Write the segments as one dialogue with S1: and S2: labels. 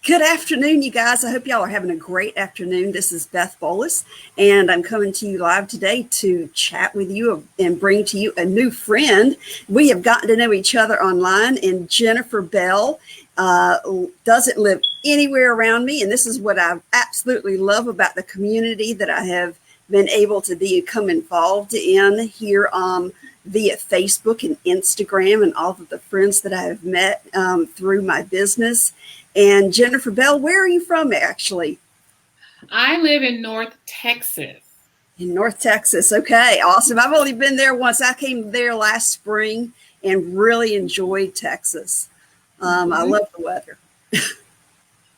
S1: Good afternoon, you guys. I hope y'all are having a great afternoon. This is Beth Bolus, and I'm coming to you live today to chat with you and bring to you a new friend. We have gotten to know each other online, and Jennifer Bell doesn't live anywhere around me, and this is what I absolutely love about the community that I have been able to become involved in here via Facebook and Instagram, and all of the friends that I have met through my business. And Jennifer Bell, where are you from actually?
S2: I live in North Texas.
S1: In North Texas. Okay, awesome. I've only been there once. I came there last spring and really enjoyed Texas. I love the weather.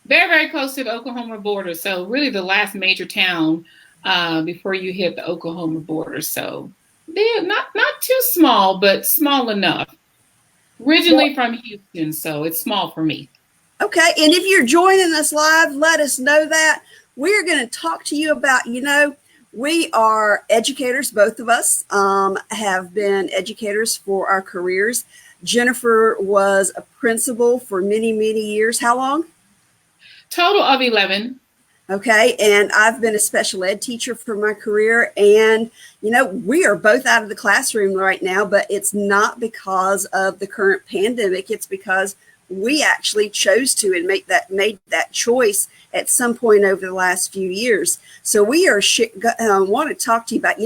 S2: Very, very close to the Oklahoma border. So really the last major town before you hit the Oklahoma border. So they're not too small, but small enough. Originally from Houston, so it's small for me.
S1: Okay, and if you're joining us live, let us know that. We're going to talk to you about, we are educators, both of us have been educators for our careers. Jennifer was a principal for many, many years. How long?
S2: Total of 11.
S1: Okay, and I've been a special ed teacher for my career, and we are both out of the classroom right now, but it's not because of the current pandemic. It's because we actually chose to and made that choice at some point over the last few years. So we are want to talk to you about,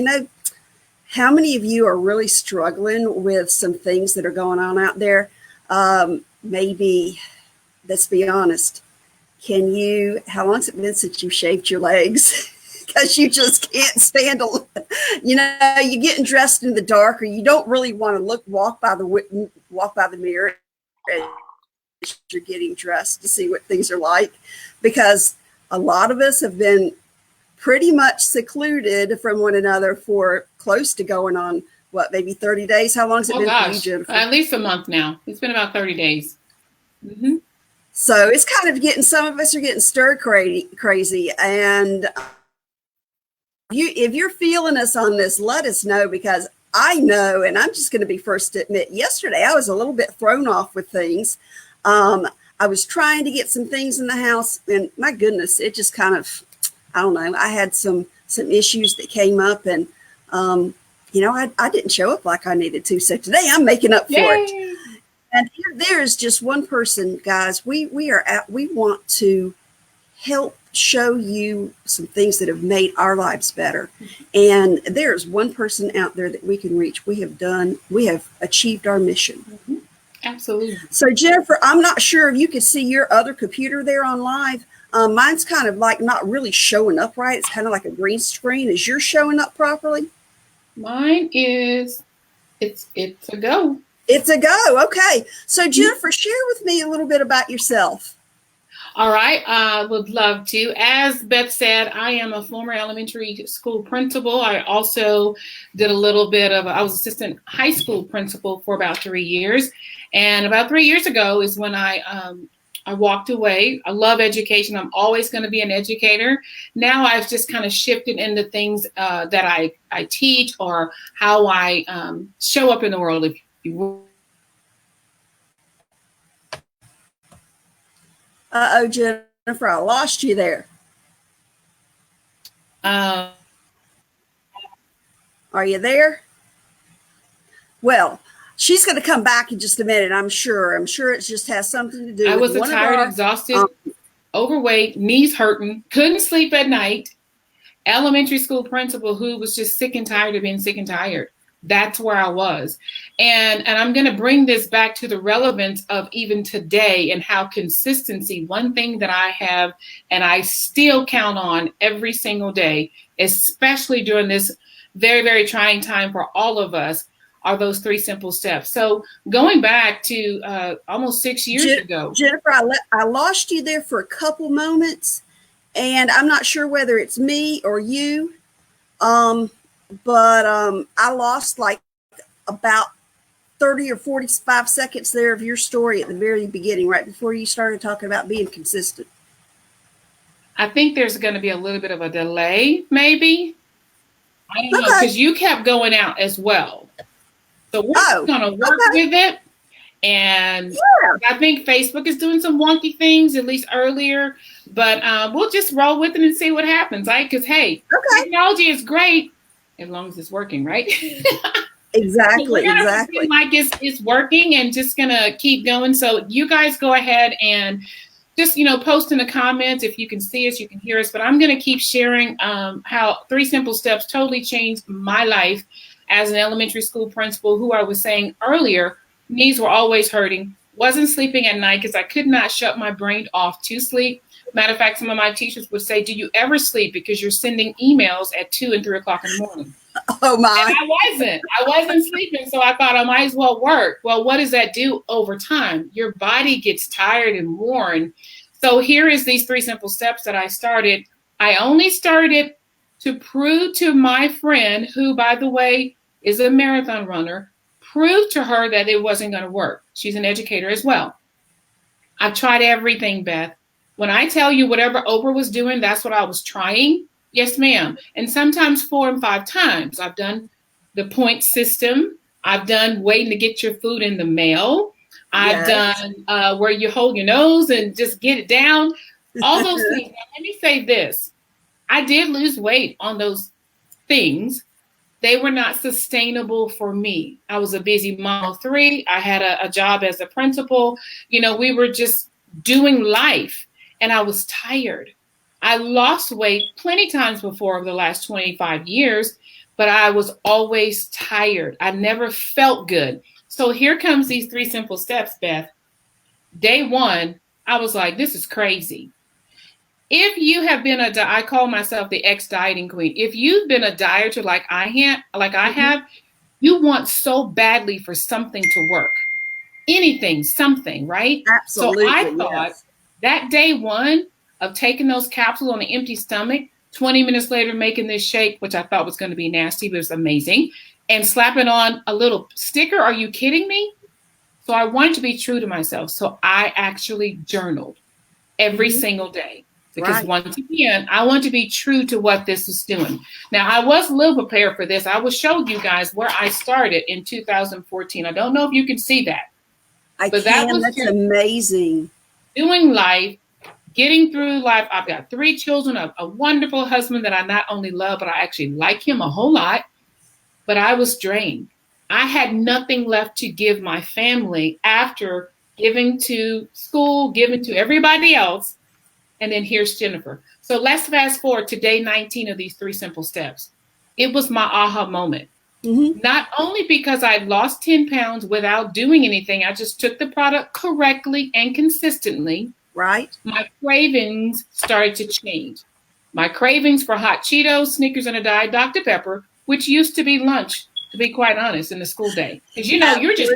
S1: how many of you are really struggling with some things that are going on out there? Maybe, let's be honest. How long's it been since you shaved your legs? Because you just can't stand you're getting dressed in the dark, or you don't really want to walk by the mirror as you're getting dressed to see what things are like, because a lot of us have been pretty much secluded from one another for close to going on, maybe 30 days? How long has it been for you, Jennifer?
S2: At least a month now. It's been about 30 days. Mm-hmm.
S1: So it's kind of some of us are getting stir crazy. And if you're feeling us on this, let us know, because I know, and I'm just going to be first to admit, yesterday I was a little bit thrown off with things. I was trying to get some things in the house, and my goodness, it just kind of, I don't know, I had some issues that came up, and, I didn't show up like I needed to. So today I'm making up for it. And there is just one person, guys, we want to help show you some things that have made our lives better. And there's one person out there that we can reach. We have achieved our mission.
S2: Mm-hmm. Absolutely.
S1: So Jennifer, I'm not sure if you can see your other computer there on live. Mine's kind of like not really showing up right. It's kind of like a green screen. Is yours showing up properly?
S2: Mine is, it's a go.
S1: It's a go. Okay. So Jennifer, share with me a little bit about yourself.
S2: All right. I would love to. As Beth said, I am a former elementary school principal. I also did I was assistant high school principal for about 3 years. And about 3 years ago is when I walked away. I love education. I'm always going to be an educator. Now I've just kind of shifted into things that I teach, or how I show up in the world, if you will.
S1: Uh-oh, Jennifer, I lost you there. Are you there? Well, she's going to come back in just a minute, I'm sure. I'm sure it just has something to do with
S2: I was tired, exhausted, overweight, knees hurting, couldn't sleep at night, elementary school principal who was just sick and tired of being sick and tired. That's where I was. And I'm going to bring this back to the relevance of even today, and how consistency, one thing that I have and I still count on every single day, especially during this very, very trying time for all of us, are those 3 simple steps. So going back to almost 6 years ago.
S1: Jennifer, I lost you there for a couple moments, and I'm not sure whether it's me or you. But I lost like about 30 or 45 seconds there of your story at the very beginning, right before you started talking about being consistent.
S2: I think there's going to be a little bit of a delay, maybe. I don't know, because you kept going out as well. So we're going to work with it. And I think Facebook is doing some wonky things, at least earlier, but we'll just roll with it and see what happens, right? Because, hey, technology is great as long as it's working, right?
S1: Exactly.
S2: Like it's working and just going to keep going. So you guys go ahead and just, post in the comments if you can see us, you can hear us. But I'm going to keep sharing how 3 Simple Steps totally changed my life as an elementary school principal, who I was saying earlier, knees were always hurting, wasn't sleeping at night because I could not shut my brain off to sleep. Matter of fact, some of my teachers would say, do you ever sleep? Because you're sending emails at 2 and 3 o'clock in the morning.
S1: Oh my.
S2: And I wasn't sleeping. So I thought I might as well work. Well, what does that do over time? Your body gets tired and worn. So here is these 3 simple steps that I started. I only started to prove to my friend, who, by the way, is a marathon runner, prove to her that it wasn't going to work. She's an educator as well. I've tried everything, Beth. When I tell you whatever Oprah was doing, that's what I was trying. Yes, ma'am. And sometimes 4 and 5 times. I've done the point system. I've done waiting to get your food in the mail. I've done where you hold your nose and just get it down. All those things. Now, let me say this. I did lose weight on those things. They were not sustainable for me. I was a busy mom of 3. I had a job as a principal. We were just doing life, and I was tired. I lost weight plenty times before over the last 25 years, but I was always tired. I never felt good. So here comes these 3 simple steps, Beth. Day 1, I was like, this is crazy. If you have been I call myself the ex-dieting queen. If you've been a dieter like I have, you want so badly for something to work. Anything, something, right?
S1: Absolutely.
S2: So I thought that day 1 of taking those capsules on an empty stomach, 20 minutes later making this shake, which I thought was going to be nasty, but it was amazing, and slapping on a little sticker. Are you kidding me? So I wanted to be true to myself. So I actually journaled every single day. Because once again, I want to be true to what this is doing. Now, I was a little prepared for this. I will show you guys where I started in 2014. I don't know if you can see that.
S1: That's amazing.
S2: Doing life, getting through life. I've got 3 children, a wonderful husband that I not only love, but I actually like him a whole lot. But I was drained. I had nothing left to give my family after giving to school, giving to everybody else. And then here's Jennifer. So let's fast forward to day 19 of these 3 simple steps. It was my aha moment. Not only because I lost 10 pounds without doing anything, I just took the product correctly and consistently.
S1: Right.
S2: My cravings started to change. My cravings for hot Cheetos, Snickers, and a Diet Dr. Pepper, which used to be lunch, to be quite honest, in the school day. Because, you're just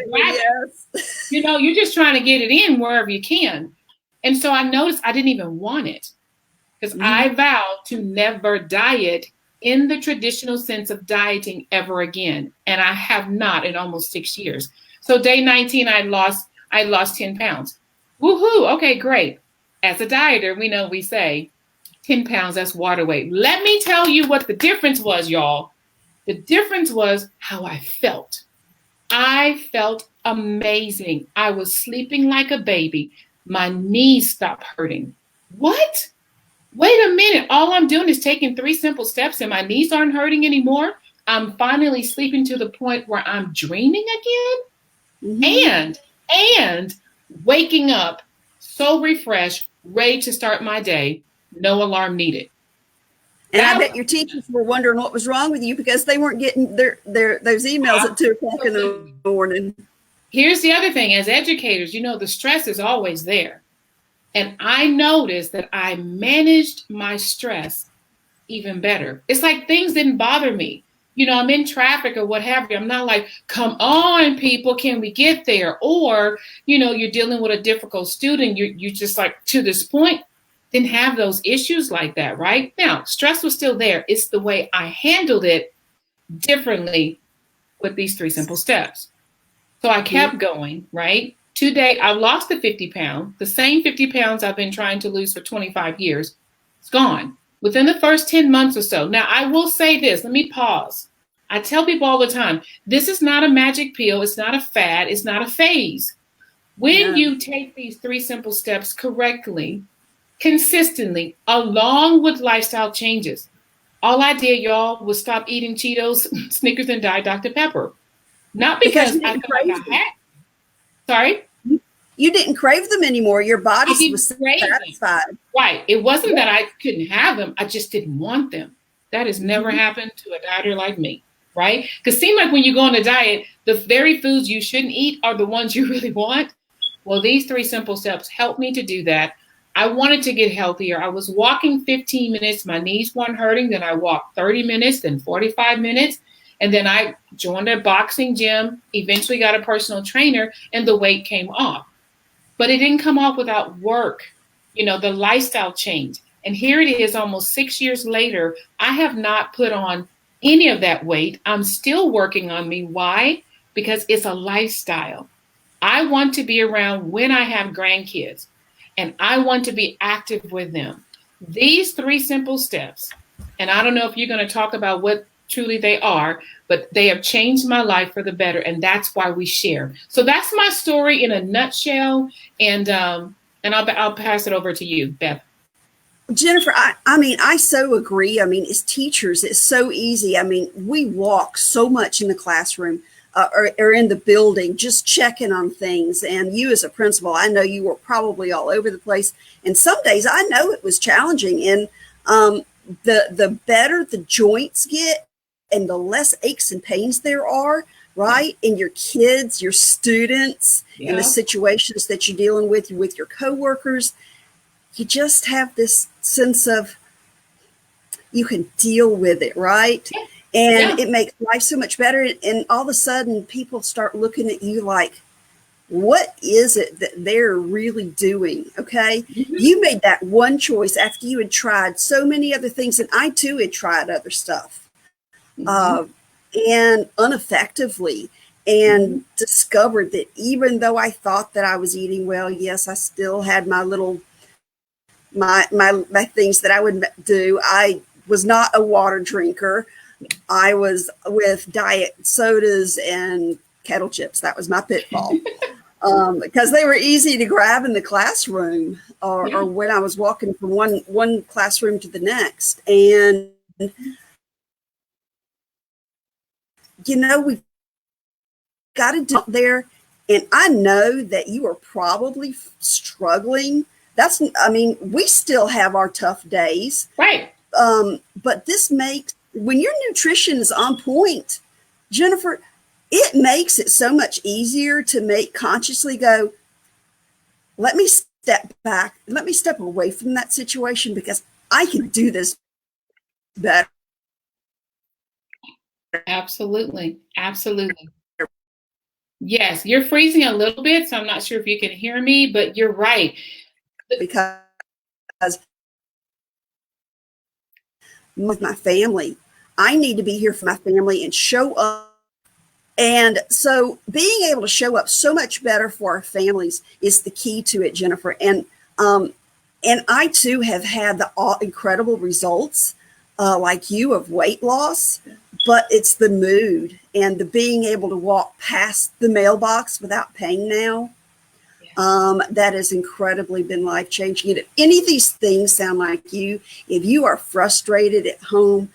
S2: you're just trying to get it in wherever you can. And so I noticed I didn't even want it, because I vowed to never diet in the traditional sense of dieting ever again. And I have not in almost 6 years. So day 19, I lost 10 pounds. Woohoo. Okay, great. As a dieter, we say 10 pounds, that's water weight. Let me tell you what the difference was, y'all. The difference was how I felt. I felt amazing. I was sleeping like a baby. My knees stopped hurting. What? Wait a minute. All I'm doing is taking 3 simple steps and my knees aren't hurting anymore. I'm finally sleeping to the point where I'm dreaming again. And waking up so refreshed, ready to start my day, no alarm needed.
S1: And I bet your teachers were wondering what was wrong with you, because they weren't getting those emails at 2 o'clock in the morning.
S2: Here's the other thing. As educators, the stress is always there. And I noticed that I managed my stress even better. It's like things didn't bother me. I'm in traffic or what have you. I'm not like, come on, people, can we get there? Or, you're dealing with a difficult student. You just like, to this point, didn't have those issues like that, right? Now, stress was still there. It's the way I handled it differently with these 3 simple steps. So I kept going, right? Today, I lost the 50 pounds, the same 50 pounds I've been trying to lose for 25 years. It's gone within the first 10 months or so. Now, I will say this. Let me pause. I tell people all the time, this is not a magic pill. It's not a fad. It's not a phase. When
S1: No.
S2: you take these 3 simple steps correctly, consistently, along with lifestyle changes, all I did, y'all, was stop eating Cheetos, Snickers, and Diet Dr. Pepper. Not
S1: Because
S2: because
S1: you
S2: I
S1: didn't
S2: felt like
S1: crave
S2: I
S1: them.
S2: had, sorry,
S1: You didn't crave them anymore. Your body
S2: I didn't
S1: was
S2: crave them.
S1: satisfied.
S2: Right. It wasn't
S1: Yeah.
S2: that I couldn't have them. I just didn't want them. That has never
S1: Mhm.
S2: happened to a dieter like me. Right. Because it seems like when you go on a diet, the very foods you shouldn't eat are the ones you really want. Well, these 3 simple steps helped me to do that. I wanted to get healthier. I was walking 15 minutes. My knees weren't hurting. Then I walked 30 minutes, then 45 minutes. And then I joined a boxing gym, eventually got a personal trainer, and the weight came off. But it didn't come off without work, the lifestyle change. And here it is almost 6 years later. I have not put on any of that weight. I'm still working on me. Why? Because it's a lifestyle. I want to be around when I have grandkids and I want to be active with them. These 3 simple steps, and I don't know if you're going to talk about what truly they are, but they have changed my life for the better. And that's why we share. So that's my story in a nutshell. And I'll pass it over to you, Beth.
S1: Jennifer, I mean, I so agree. I mean, as teachers, it's so easy. I mean, we walk so much in the classroom or in the building, just checking on things. And you as a principal, I know you were probably all over the place. And some days I know it was challenging. And the better the joints get and the less aches and pains there are, right? And your kids, your students, and the situations that you're dealing with your coworkers, you just have this sense of you can deal with it, right? And it makes life so much better. And all of a sudden, people start looking at you like, what is it that they're really doing? Okay. Mm-hmm. You made that one choice after you had tried so many other things. And I too had tried other stuff and ineffectively, and discovered that even though I thought that I was eating well, yes, I still had my little my things that I would do. I was not a water drinker. I was with diet sodas and kettle chips. That was my pitfall because they were easy to grab in the classroom or when I was walking from one classroom to the next. And, we've got to do there. And I know that you are probably struggling. We still have our tough days.
S2: Right.
S1: But this makes, when your nutrition is on point, Jennifer, it makes it so much easier to consciously go, let me step back, let me step away from that situation because I can do this better.
S2: Absolutely. Absolutely. Yes, you're freezing a little bit, so I'm not sure if you can hear me, but you're right.
S1: Because with my family, I need to be here for my family and show up. And so being able to show up so much better for our families is the key to it, Jennifer. And I too have had the incredible results like you of weight loss, but it's the mood and the being able to walk past the mailbox without pain now. That has incredibly been life-changing. And if any of these things sound like you, if you are frustrated at home,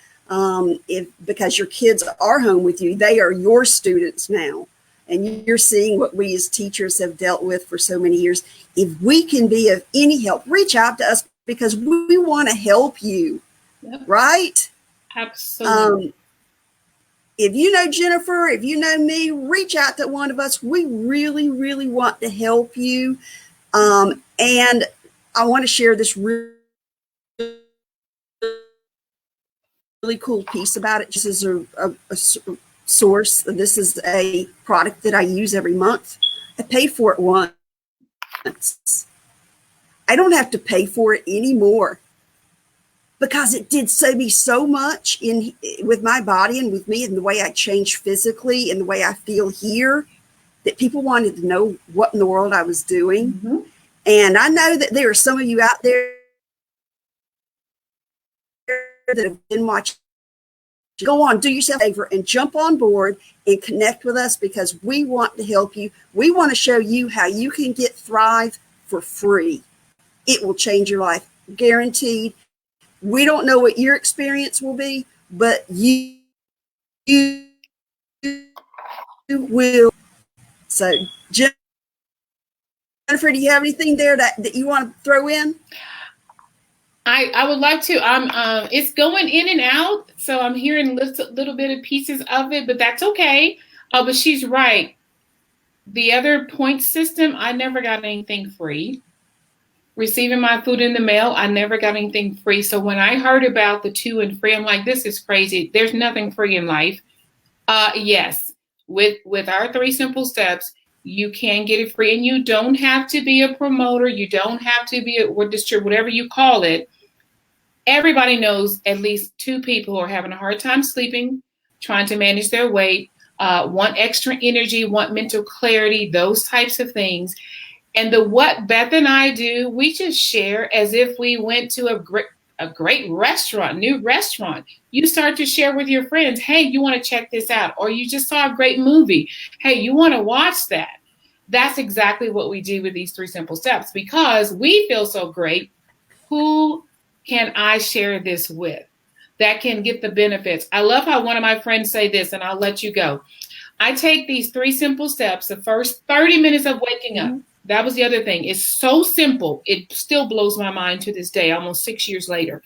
S1: because your kids are home with you, they are your students now, and you're seeing what we as teachers have dealt with for so many years. If we can be of any help, reach out to us because we want to help you, right?
S2: Absolutely.
S1: If you know Jennifer, if you know me, reach out to one of us. We really, really want to help you. And I want to share this really cool piece about it. This is a source. This is a product that I use every month. I pay for it once. I don't have to pay for it anymore because it did save me so much with my body and with me and the way I changed physically and the way I feel here that people wanted to know what in the world I was doing. Mm-hmm. And I know that there are some of you out there that have been watching go on, do yourself a favor and jump on board and connect with us, because we want to help you. We want to show you how you can get Thrive for free. It will change your life, guaranteed. We don't know what your experience will be, but you will. So, Jennifer, do you have anything there that you want to throw in?
S2: I would like to. It's going in and out, so I'm hearing little bit of pieces of it, but that's okay. But she's right. The other point system, I never got anything free. Receiving my food in the mail, I never got anything free. So when I heard about the 2 and free, I'm like, this is crazy. There's nothing free in life. Yes, with our 3 simple steps, you can get it free, and you don't have to be a promoter. You don't have to be a distributor, whatever you call it. Everybody knows at least 2 people who are having a hard time sleeping, trying to manage their weight, want extra energy, want mental clarity, those types of things. And what Beth and I do, we just share as if we went to a great restaurant, new restaurant. You start to share with your friends, hey, you want to check this out? Or you just saw a great movie. Hey, you want to watch that? That's exactly what we do with these 3 simple steps, because we feel so great. Who can I share this with that can get the benefits? I love how one of my friends say this, and I'll let you go. I take these 3 simple steps, the first 30 minutes of waking up. That was the other thing. It's so simple. It still blows my mind to this day, almost 6 years later.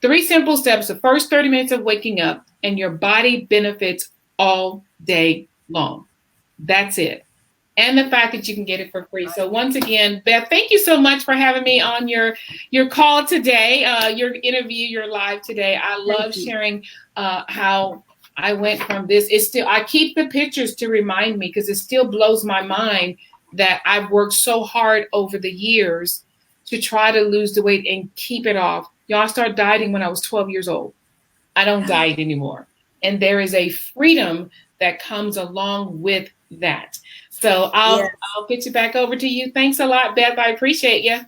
S2: 3 simple steps, the first 30 minutes of waking up, and your body benefits all day long. That's it. And the fact that you can get it for free. So once again, Beth, thank you so much for having me on your call today, your interview, your live today. I love sharing how I went from this. I keep the pictures to remind me, because it still blows my mind that I've worked so hard over the years to try to lose the weight and keep it off. Y'all, I started dieting when I was 12 years old. I don't diet anymore. And there is a freedom that comes along with that. So I'll pitch it back over to you. Thanks a lot, Beth. I appreciate you.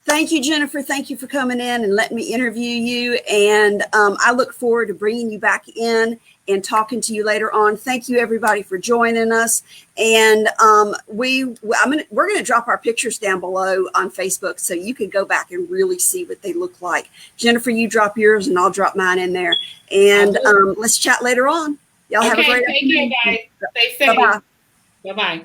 S1: Thank you, Jennifer. Thank you for coming in and letting me interview you. And I look forward to bringing you back in and talking to you later on. Thank you, everybody, for joining us. And we're going to drop our pictures down below on Facebook so you can go back and really see what they look like. Jennifer, you drop yours and I'll drop mine in there. And let's chat later on. Y'all have a great
S2: afternoon. Take care, guys. Stay safe.
S1: Bye-bye.
S2: Bye-bye.